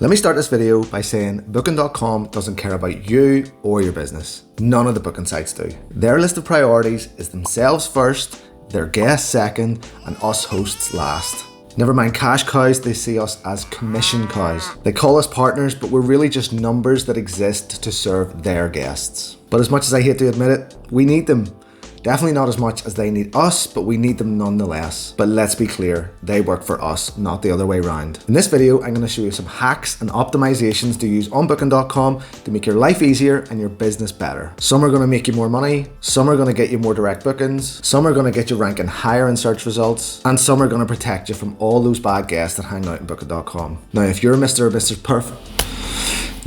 Let me start this video by saying Booking.com doesn't care about you or your business. None of the booking sites do. Their list of priorities is themselves first, their guests second, and us hosts last. Never mind cash cows, they see us as commission cows. They call us partners, but we're really just numbers that exist to serve their guests. But as much as I hate to admit it, we need them. Definitely not as much as they need us, but we need them nonetheless. But let's be clear, they work for us, not the other way around. In this video, I'm going to show you some hacks and optimizations to use on Booking.com to make your life easier and your business better. Some are going to make you more money, some are going to get you more direct bookings, some are going to get you ranking higher in search results, and some are going to protect you from all those bad guests that hang out in Booking.com. Now, if you're Mr. or Mrs. Perfect,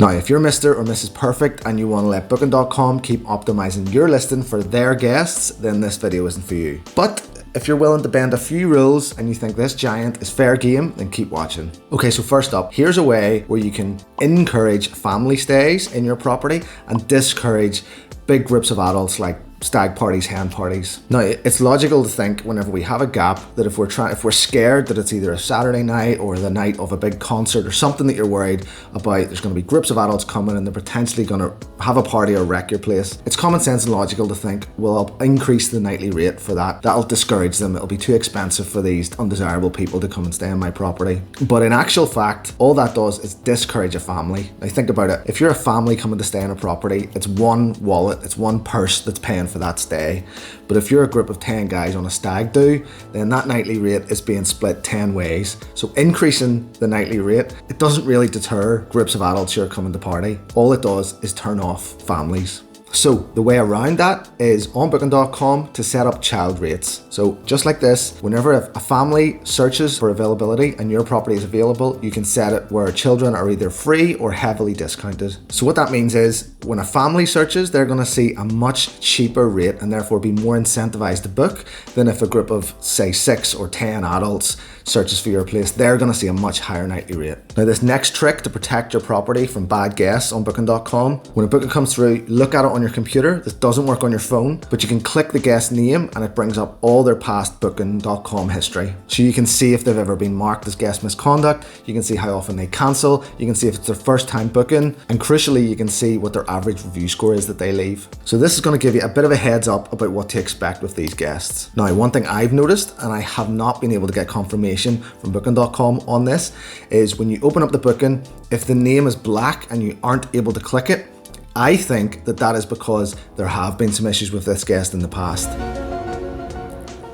if you're Mr. or Mrs. Perfect and you want to let Booking.com keep optimizing your listing for their guests, then this video isn't for you. But if you're willing to bend a few rules and you think this giant is fair game, then keep watching. Okay, so first up, here's a way where you can encourage family stays in your property and discourage big groups of adults like stag parties, hen parties. Now, it's logical to think whenever we have a gap that if we're scared that it's either a Saturday night or the night of a big concert or something that you're worried about, there's going to be groups of adults coming and they're potentially going to have a party or wreck your place. It's common sense and logical to think, well, I'll increase the nightly rate for that. That'll discourage them. It'll be too expensive for these undesirable people to come and stay on my property. But in actual fact, all that does is discourage a family. Now think about it. If you're a family coming to stay on a property, it's one wallet, it's one purse that's paying for that stay. But if you're a group of 10 guys on a stag do, then that nightly rate is being split 10 ways. So increasing the nightly rate, it doesn't really deter groups of adults who are coming to party. All it does is turn off families. So the way around that is on Booking.com to set up child rates. So just like this, whenever a family searches for availability and your property is available, you can set it where children are either free or heavily discounted. So what that means is when a family searches, they're going to see a much cheaper rate and therefore be more incentivized to book than if a group of say 6 or 10 adults searches for your place. They're going to see a much higher nightly rate. Now this next trick to protect your property from bad guests on Booking.com, when a booking comes through, look at it on your computer. This doesn't work on your phone, but you can click the guest name and it brings up all their past Booking.com history. So you can see if they've ever been marked as guest misconduct, you can see how often they cancel, you can see if it's their first time booking, and crucially you can see what their average review score is that they leave. So this is going to give you a bit of a heads up about what to expect with these guests. Now one thing I've noticed, and I have not been able to get confirmation from Booking.com on this, is when you open up the booking, if the name is black and you aren't able to click it, I think that is because there have been some issues with this guest in the past.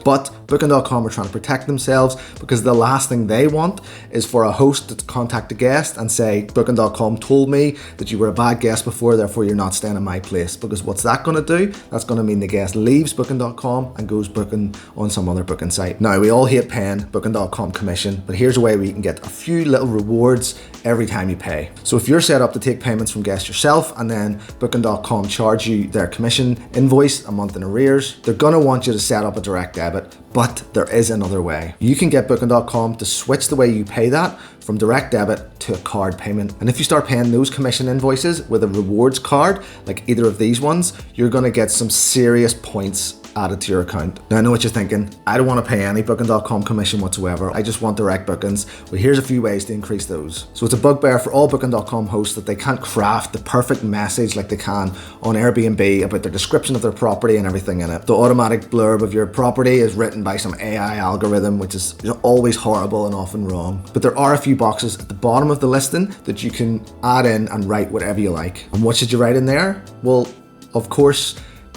But Booking.com are trying to protect themselves because the last thing they want is for a host to contact a guest and say, Booking.com told me that you were a bad guest before, therefore you're not staying in my place. Because what's that going to do? That's going to mean the guest leaves Booking.com and goes booking on some other booking site. Now, we all hate paying Booking.com commission, but here's a way where you can get a few little rewards every time you pay. So if you're set up to take payments from guests yourself and then Booking.com charge you their commission invoice a month in arrears, they're going to want you to set up a direct debit. But there is another way. You can get Booking.com to switch the way you pay that from direct debit to a card payment. And if you start paying those commission invoices with a rewards card, like either of these ones, you're gonna get some serious points added to your account. Now I know what you're thinking, I don't want to pay any Booking.com commission whatsoever, I just want direct bookings. Well, here's a few ways to increase those. So it's a bugbear for all Booking.com hosts that they can't craft the perfect message like they can on Airbnb about their description of their property and everything in it. The automatic blurb of your property is written by some AI algorithm, which is always horrible and often wrong. But there are a few boxes at the bottom of the listing that you can add in and write whatever you like. And what should you write in there? Well, of course,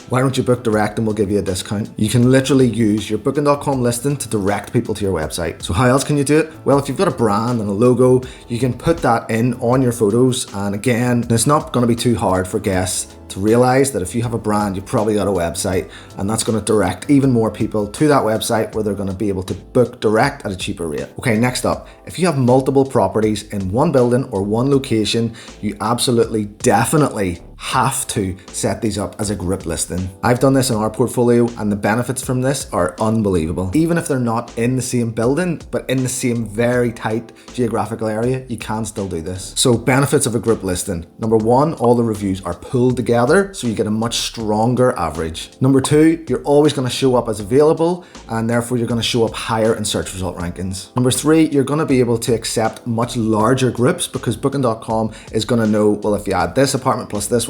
why don't you book direct and we'll give you a discount? You can literally use your Booking.com listing to direct people to your website. So how else can you do it? Well, if you've got a brand and a logo, you can put that in on your photos. And again, it's not going to be too hard for guests to realize that if you have a brand, you've probably got a website, and that's going to direct even more people to that website where they're going to be able to book direct at a cheaper rate. Okay, next up, if you have multiple properties in one building or one location, you absolutely definitely have to set these up as a group listing. I've done this in our portfolio and the benefits from this are unbelievable. Even if they're not in the same building, but in the same very tight geographical area, you can still do this. So benefits of a group listing. Number one, all the reviews are pulled together, so you get a much stronger average. Number two, you're always going to show up as available, and therefore you're going to show up higher in search result rankings. Number three, you're going to be able to accept much larger groups because Booking.com is going to know, well, if you add this apartment plus this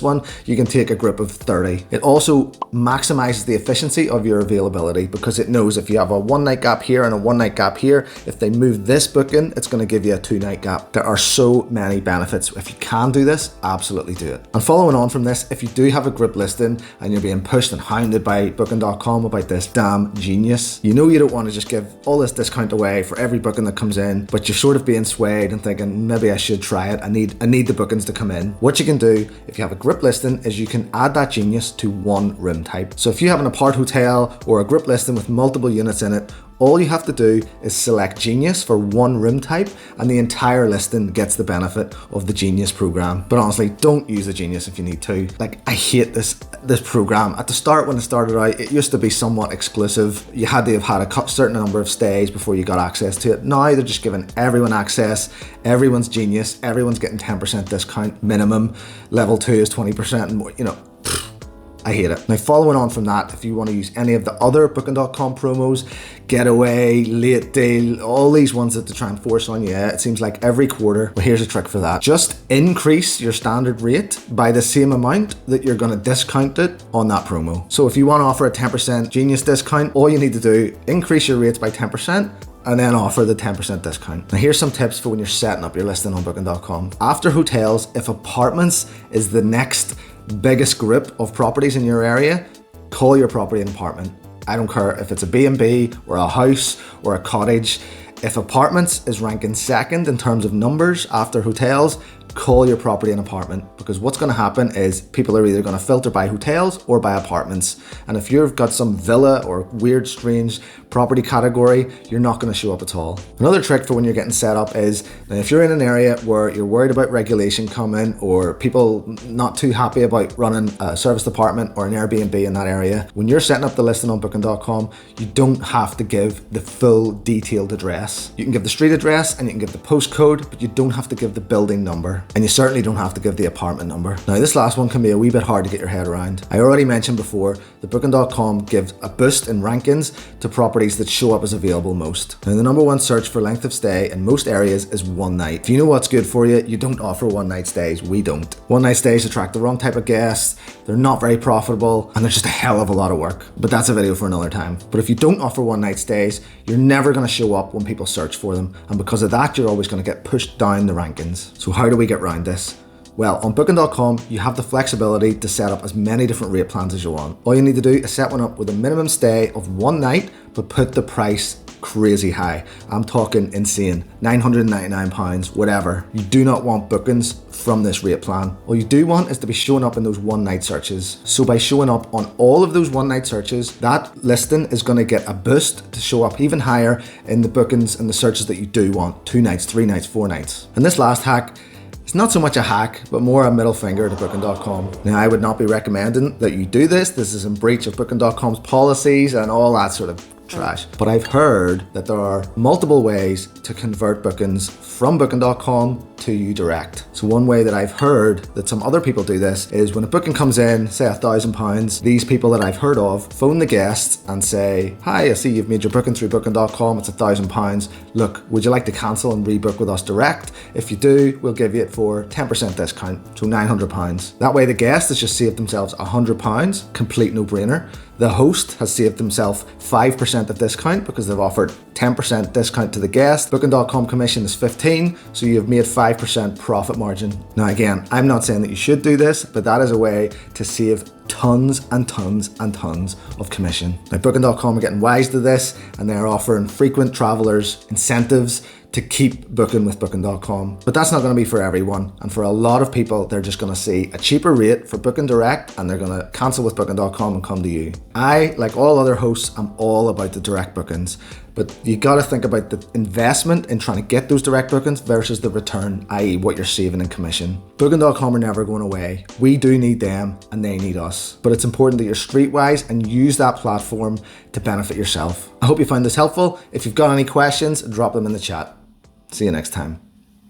one, you can take a group of 30. It also maximizes the efficiency of your availability because it knows if you have a 1 night gap here and a 1 night gap here, if they move this booking, it's going to give you a 2 night gap. There are so many benefits. If you can do this, absolutely do it. And following on from this, if you do have a group listing and you're being pushed and hounded by Booking.com about this damn genius, you know you don't want to just give all this discount away for every booking that comes in, but you're sort of being swayed and thinking, maybe I should try it. I need the bookings to come in. What you can do if you have a group listing is you can add that genius to one room type. So if you have an apart hotel or a group listing with multiple units in it, all you have to do is select Genius for one room type and the entire listing gets the benefit of the Genius program. But honestly, don't use the Genius if you need to. Like, I hate this program. At the start, when it started out, it used to be somewhat exclusive. You had to have had a certain number of stays before you got access to it. Now they're just giving everyone access. Everyone's Genius. Everyone's getting 10% discount minimum. Level 2 is 20% and more, I hate it. Now, following on from that, if you want to use any of the other Booking.com promos, getaway, late deal, all these ones that they try and force on you, it seems like every quarter. Well, here's a trick for that. Just increase your standard rate by the same amount that you're going to discount it on that promo. So if you want to offer a 10% Genius discount, all you need to do, increase your rates by 10%, and then offer the 10% discount. Now here's some tips for when you're setting up your listing on Booking.com. After hotels, if apartments is the next biggest group of properties in your area, call your property an apartment. I don't care if it's a B&B or a house or a cottage. If apartments is ranking second in terms of numbers after hotels, call your property an apartment, because what's going to happen is people are either going to filter by hotels or by apartments. And if you've got some villa or weird, strange property category, you're not going to show up at all. Another trick for when you're getting set up is, now if you're in an area where you're worried about regulation coming or people not too happy about running a service apartment or an Airbnb in that area, when you're setting up the listing on Booking.com, you don't have to give the full detailed address. You can give the street address and you can give the postcode, but you don't have to give the building number. And you certainly don't have to give the apartment number. Now this last one can be a wee bit hard to get your head around. I already mentioned before that Booking.com gives a boost in rankings to properties that show up as available most. Now the number one search for length of stay in most areas is 1 night. If you know what's good for you, you don't offer 1 night stays. We don't. 1 night stays attract the wrong type of guests, they're not very profitable, and they're just a hell of a lot of work. But that's a video for another time. But if you don't offer 1 night stays, you're never going to show up when people search for them. And because of that, you're always going to get pushed down the rankings. So how do we get around this? Well, on Booking.com, you have the flexibility to set up as many different rate plans as you want. All you need to do is set one up with a minimum stay of 1 night, but put the price crazy high. I'm talking insane, £999, whatever. You do not want bookings from this rate plan. All you do want is to be showing up in those 1 night searches. So by showing up on all of those 1 night searches, that listing is going to get a boost to show up even higher in the bookings and the searches that you do want. 2 nights, 3 nights, 4 nights. And this last hack, it's not so much a hack, but more a middle finger to Booking.com. Now, I would not be recommending that you do this. This is in breach of Booking.com's policies and all that sort of trash. But I've heard that there are multiple ways to convert bookings from Booking.com to you direct. So one way that I've heard that some other people do this is when a booking comes in, say £1,000, these people that I've heard of phone the guest and say, hi, I see you've made your booking through Booking.com, it's £1,000. Look, would you like to cancel and rebook with us direct? If you do, we'll give you it for 10% discount, so £900. That way the guest has just saved themselves £100, complete no-brainer. The host has saved themselves 5% of discount because they've offered 10% discount to the guest. Booking.com commission is 15, so you've made 5% profit margin. Now again, I'm not saying that you should do this, but that is a way to save tons and tons and tons of commission. Now Booking.com are getting wise to this and they're offering frequent travelers incentives to keep booking with Booking.com. But that's not going to be for everyone. And for a lot of people, they're just going to see a cheaper rate for Booking Direct and they're going to cancel with Booking.com and come to you. I, like all other hosts, I'm all about the direct bookings. But you got to think about the investment in trying to get those direct bookings versus the return, i.e. what you're saving in commission. Booking.com are never going away. We do need them and they need us. But it's important that you're streetwise and use that platform to benefit yourself. I hope you found this helpful. If you've got any questions, drop them in the chat. See you next time.